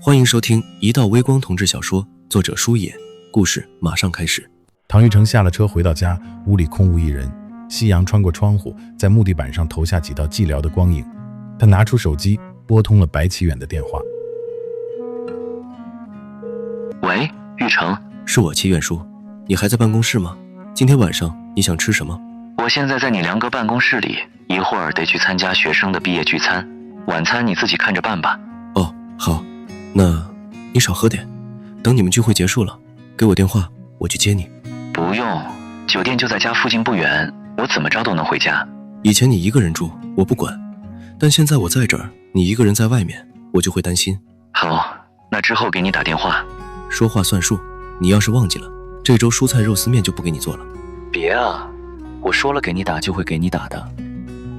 歡迎收聽《一道微光同志小說》，作者書野，故事馬上開始。唐玉成下了車回到家，屋裡空無一人，夕陽穿過窗戶，在木地板上投下幾道寂寥的光影。他拿出手機，撥通了白启遠的電話。喂，玉成，是我齐遠叔，你還在辦公室嗎？今天晚上你想吃什麼？我現在在你梁哥辦公室裡，一會兒得去參加學生的畢業聚餐，晚餐你自己看着辦吧。哦，好，那你少喝點，等你們聚會結束了，給我電話，我去接你。不用，酒店就在家附近不遠，我怎麼着都能回家。以前你一個人住，我不管，但現在我在這兒，你一個人在外面，我就會擔心。好，那之後給你打電話。說話算數，你要是忘記了，這周蔬菜肉絲麵就不給你做了。別啊，我說了給你打就會給你打的。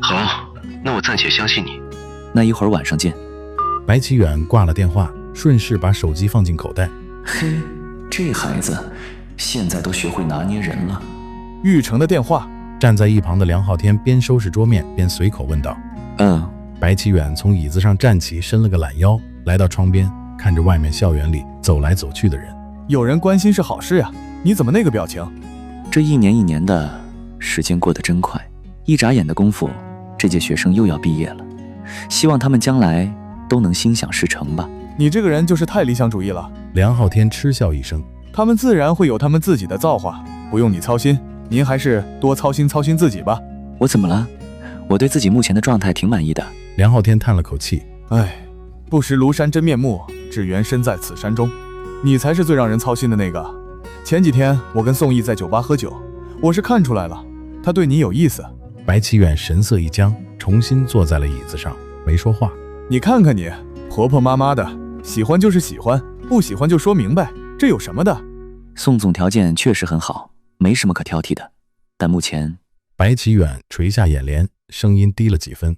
好，那我暫且相信你。那一會兒晚上見。白啟遠掛了電話，順勢把手機放進口袋。嘿，這孩子現在都學會拿捏人了。玉成的電話。站在一旁的梁浩天邊收拾桌面邊隨口問道。白啟遠從椅子上站起，伸了個懶腰，來到窗邊，看着外面校園裡走來走去的人。有人關心是好事呀，你怎麼那個表情？這一年一年的時間過得真快，一眨眼的功夫，這屆學生又要畢業了。希望他們將來都能心想事成吧。你這個人就是太理想主義了。梁浩天嗤笑一聲，他們自然會有他們自己的造化，不用你操心，您還是多操心操心自己吧。我怎麼了？我对自己目前的狀態挺滿意的。梁浩天嘆了口氣，不識廬山真面目，只緣身在此山中。你才是最讓人操心的那個。前幾天我跟宋毅在酒吧喝酒，我是看出來了，他對你有意思。白啟遠神色一僵，重新坐在了椅子上，沒說話。你看看你，婆婆媽媽的，喜歡就是喜歡，不喜歡就說明白，這有什麼的？宋總條件確實很好，沒什麼可挑剔的，但目前……白啟遠垂下眼簾，聲音低了幾分。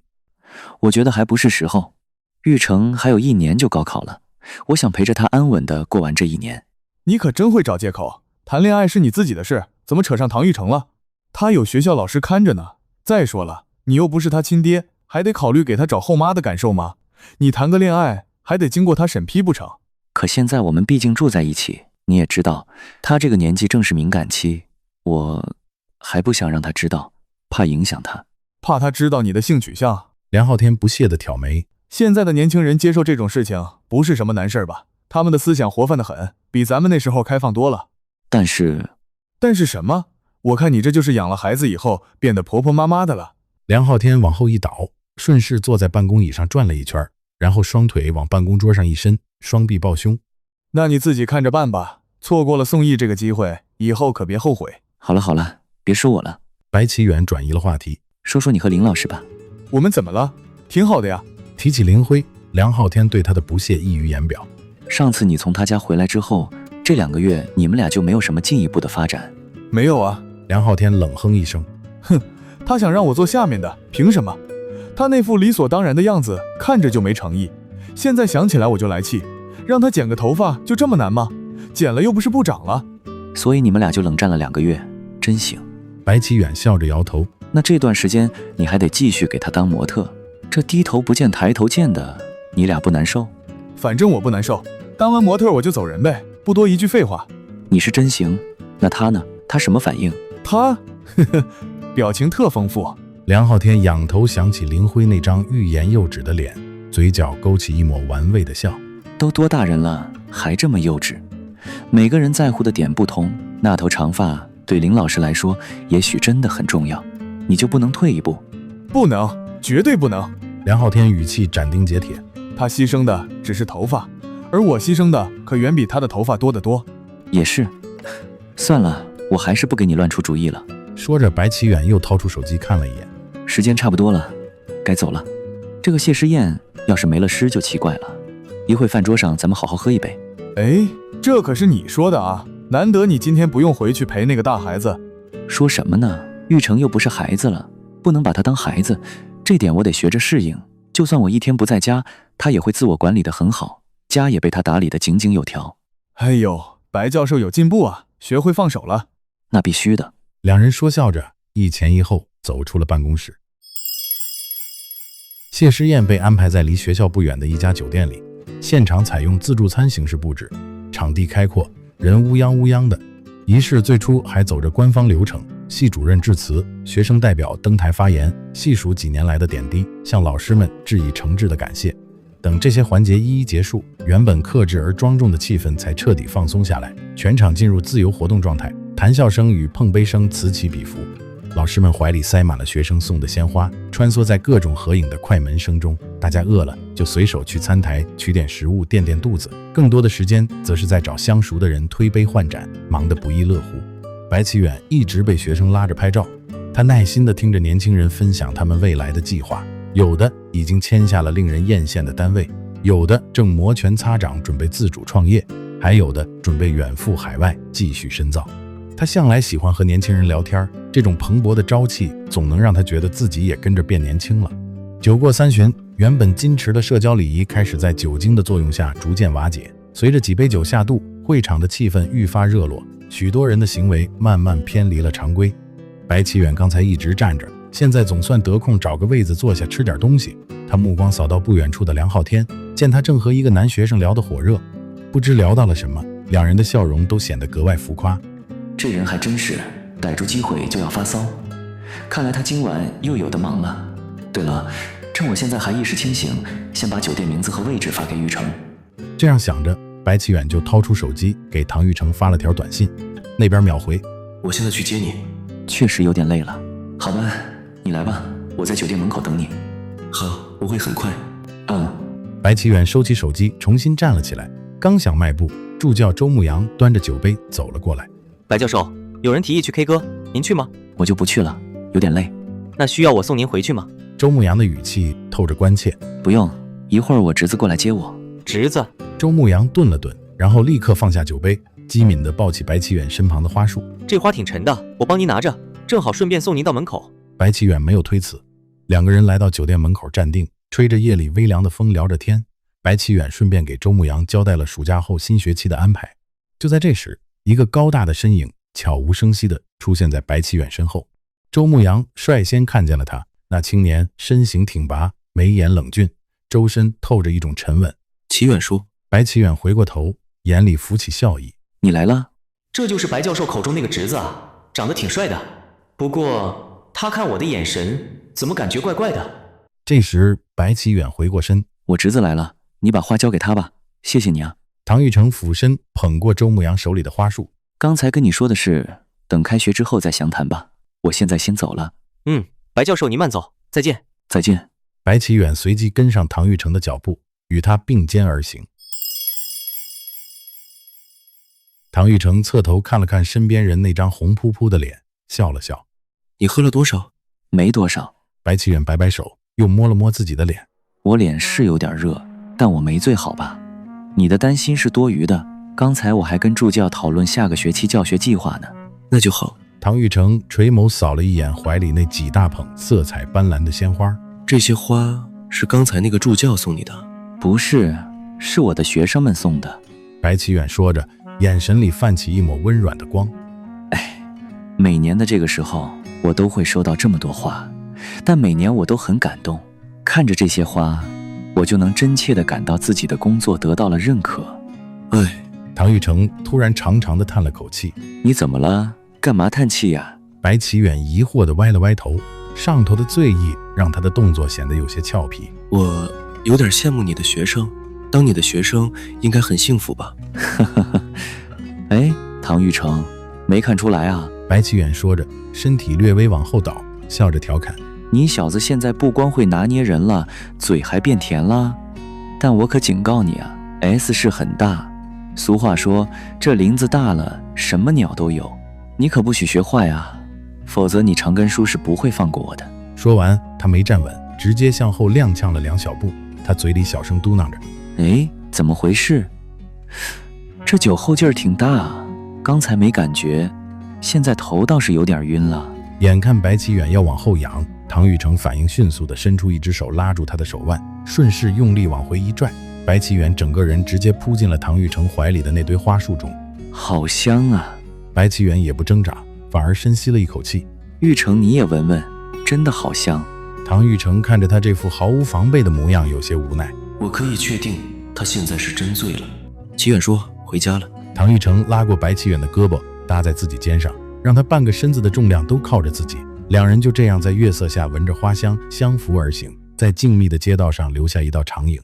我覺得還不是時候。玉成還有1年就高考了，我想陪着他安穩地過完這1年。你可真會找借口，談戀愛是你自己的事，怎麼扯上唐玉成了？他有學校老師看着呢。再說了，你又不是他親爹，還得考慮給他找後媽的感受嗎？你談個戀愛還得經過他審批不成？可現在我們畢竟住在一起，你也知道，他這個年紀正是敏感期，我還不想讓他知道，怕影響他。怕他知道你的性取向？梁浩天不屑地挑眉。現在的年輕人接受這種事情不是什麼难事吧？他們的思想活泛得很，比咱們那時候開放多了。但是什麼？我看你這就是養了孩子以後變得婆婆媽媽的了。梁浩天往后一倒，順勢坐在辦公椅上轉了一圈，然後雙腿往辦公桌上一伸，雙臂抱胸。那你自己看着辦吧，錯過了宋毅這個機會，以後可別後悔。好了，別說我了。白啟遠轉移了話題，說說你和林老師吧。我們怎麼了？挺好的呀。提起林輝，梁浩天對他的不屑溢於言表。上次你從他家回來之後，這2個月你們倆就沒有什麼進一步的發展？沒有啊。梁浩天冷哼一聲，哼，他想讓我做下面的，憑什麼？他那副理所當然的樣子看着就沒誠意，現在想起來我就來氣。讓他剪個頭髮就這麼難嗎？剪了又不是不長了。所以你們倆就冷戰了2個月，真行。白啟遠笑着搖頭。那這段时間你還得繼續給他當模特，這低頭不見抬頭見的，你倆不難受？反正我不難受，當完模特我就走人唄，不多一句廢話。你是真行，那他呢？他什麼反應？他表情特豐富。梁浩天仰頭想起林輝那張欲言又止的臉，嘴角勾起一抹玩味的笑。都多大人了，還這麼幼稚。每個人在乎的點不同，那頭長髮對林老師來說也許真的很重要，你就不能退一步？不能，絕對不能。梁浩天語氣斬釘截鐵。他犧牲的只是頭髮，而我犧牲的可遠比他的頭髮多得多。也是，算了，我還是不給你亂出主意了。說着，白啟遠又掏出手機看了一眼，時間差不多了，該走了。這個謝師宴要是沒了詩就奇怪了，一會飯桌上咱們好好喝一杯。這可是你說的啊，難得你今天不用回去陪那個大孩子。說什麼呢？玉成又不是孩子了，不能把他當孩子，這點我得學着適應。就算我1天不在家，他也會自我管理得很好，家也被他打理得井井有條。哎呦，白教授有進步啊，學會放手了。那必須的。兩人說笑着，一前一後走出了辦公室。謝師宴被安排在離學校不遠的一家酒店裡，現場採用自助餐形式布置，場地開闊，人烏泱烏泱的。儀式最初還走着官方流程，系主任致辭，學生代表登台發言，細數幾年來的點滴，向老師們致以誠摯的感謝。等這些環節一一結束，原本克制而莊重的氣氛才徹底放鬆下來，全場進入自由活動狀態，談笑聲與碰杯聲此起彼伏。老師們懷裡塞滿了學生送的鮮花，穿梭在各種合影的快門聲中。大家餓了就隨手去餐台取點食物墊墊肚子，更多的時間則是在找相熟的人推杯换盞，忙得不亦樂乎。白启遠一直被學生拉着拍照，他耐心地聽着年輕人分享他們未來的計劃，有的已經簽下了令人豔羨的單位，有的正摩拳擦掌準備自主創業，還有的準備遠赴海外繼續深造。他向來喜歡和年輕人聊天，這種蓬勃的朝氣總能讓他覺得自己也跟着變年輕了。酒過三巡，原本矜持的社交禮儀開始在酒精的作用下逐漸瓦解。隨着幾杯酒下肚，會場的氣氛愈發熱絡，許多人的行為慢慢偏離了常規。白啟遠剛才一直站着，現在總算得空找個位子坐下吃點東西。他目光掃到不遠處的梁浩天，見他正和一個男學生聊得火熱，不知聊到了什麼，兩人的笑容都顯得格外浮誇。這人還真是逮住機會就要發騷，看來他今晚又有的忙了。對了，趁我現在還意識清醒，先把酒店名字和位置发給玉成。這樣想着，白啟遠就掏出手機給唐玉成發了條短信，那邊秒回：我現在去接你。確實有點累了。好吧，你來吧，我在酒店門口等你。好，我會很快。白啟遠收起手機，重新站了起來，剛想邁步，助教周牧陽端着酒杯走了過來。白教授，有人提議去 K 歌，您去吗？我就不去了，有點累。那需要我送您回去吗？周牧陽的語氣透着關切。不用，一會兒我侄子過來接我。侄子？周牧陽頓了頓，然後立刻放下酒杯，機敏地抱起白啟遠身旁的花束。這花挺沉的，我幫您拿着，正好順便送您到門口。白啟遠沒有推辭，兩個人來到酒店門口站定，吹着夜裡微涼的風聊着天。白啟遠順便給周牧陽交代了暑假後新學期的安排。就在這時，一個高大的身影悄無聲息地出現在白啟遠身後。周牧陽率先看見了他，那青年身形挺拔，眉眼冷峻，周身透着一種沉穩。啟遠叔。白啟遠回過頭，眼裡浮起笑意。你來了？這就是白教授口中那個侄子啊，長得挺帥的。不過他看我的眼神怎麼感覺怪怪的。這時白啟遠回過身：我侄子來了，你把花交給他吧，謝謝你啊。唐玉成俯身捧過周牧陽手裡的花束。剛才跟你說的是等開學之後再詳談吧，我現在先走了。白教授您慢走，再見。再見。白啟遠隨即跟上唐玉成的腳步，與他並肩而行。唐玉成側頭看了看身邊人那張紅撲撲的臉，笑了笑。你喝了多少？沒多少。白啟遠擺擺手，又摸了摸自己的臉。我臉是有點熱，但我沒醉好吧？你的擔心是多餘的，剛才我還跟助教討論下個學期教學計劃呢。那就好。唐玉成垂眸掃了一眼懷裡那幾大捧色彩斑斕的鮮花。這些花是剛才那個助教送你的？不是，是我的學生們送的。白啟遠說着，眼神裡泛起一抹溫軟的光。每年的這個時候我都會收到這麼多花，但每年我都很感動，看着這些花，我就能真切地感到自己的工作得到了認可。唐玉成突然長長地嘆了口氣。你怎麼了？幹嘛嘆氣呀？白啟遠疑惑地歪了歪頭，上頭的醉意讓他的動作顯得有些俏皮。我有點羨慕你的學生，當你的學生應該很幸福吧？唐玉成，沒看出來啊？白啟遠說着，身體略微往後倒，笑着調侃：你小子現在不光會拿捏人了，嘴還變甜了。但我可警告你啊， S 市很大，俗話說這林子大了，什麼鳥都有，你可不許學壞啊，否則你長根叔是不會放過我的。說完，他沒站穩，直接向後踉蹌了2小步，他嘴裡小聲嘟囔着：怎麼回事？這酒後勁兒挺大啊，剛才沒感覺，現在頭倒是有點暈了。眼看白啟遠要往後仰，唐玉成反應迅速地伸出一隻手拉住他的手腕，順勢用力往回一拽，白啟遠整個人直接撲進了唐玉成懷裡的那堆花束中。好香啊！白啟遠也不掙扎，反而深吸了一口氣。玉成，你也聞聞，真的好香。唐玉成看着他這副毫無防備的模樣，有些無奈。我可以確定他現在是真醉了。齊遠說回家了。唐奕成拉過白齊遠的胳膊，搭在自己肩上，讓他半個身子的重量都靠着自己。两人就這樣在月色下聞着花香，相扶而行，在靜謐的街道上留下一道長影。